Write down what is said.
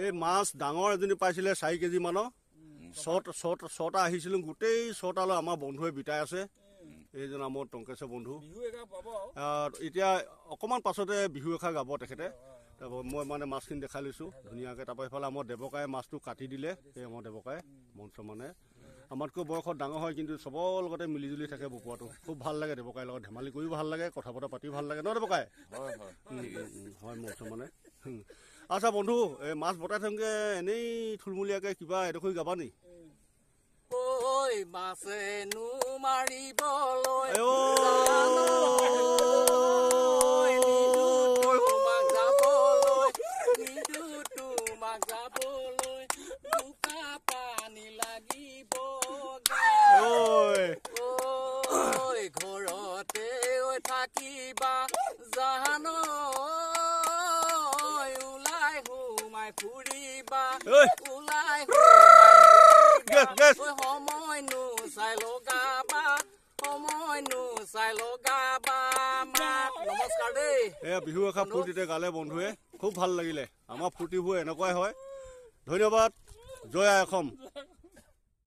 এই মাছ ডাঙৰ এজনী পাইছিলে 4 কেজি মানৰ ছটা আহিছিলোঁ গোটেই ছটালৈ আমাৰ বন্ধুৱে বিটাই আছে এইজন আমাৰ টংকেশ্বৰ বন্ধু এতিয়া অকণমান পাছতে বিহু এষাৰ গাব তেখেতে তাৰপৰা মই মানে মাছখিনি দেখাই লৈছোঁ ধুনীয়াকৈ তাৰপৰা এইফালে আমাৰ দেৱকায়ে মাছটো কাটি দিলে এই আমাৰ দেৱকায়ে মঞ্চ মানে আমাতকৈ বয়সত ডাঙৰ হয় কিন্তু চবৰ লগতে মিলিজুলি থাকে বপুৱাটো খুব ভাল লাগে দেৱকাইৰ লগত ধেমালি কৰিও ভাল লাগে কথা বতৰা পাতিও ভাল লাগে ন দেৱকাই হয় মঞ্চ মানে আচ্ছা বন্ধু এই মাছ বটাই থাকোঁতে এনেই থুলমূলীয়াকৈ কিবা এডোখৰ গাবা নি মাছেনো মাৰিবলৈ পানী লাগিব ঘৰতে থাকিবা জানো ওলাই সোমাই ফুৰিবা ওলাই সময় নো চাই লগাবা নমস্কাৰ দেই বিহু এষাৰ ফূৰ্তিতে গালে বন্ধুৱে খুব ভাল লাগিলে আমাৰ ফূৰ্তিবোৰ এনেকুৱাই হয় ধন্যবাদ জয় আই অসম।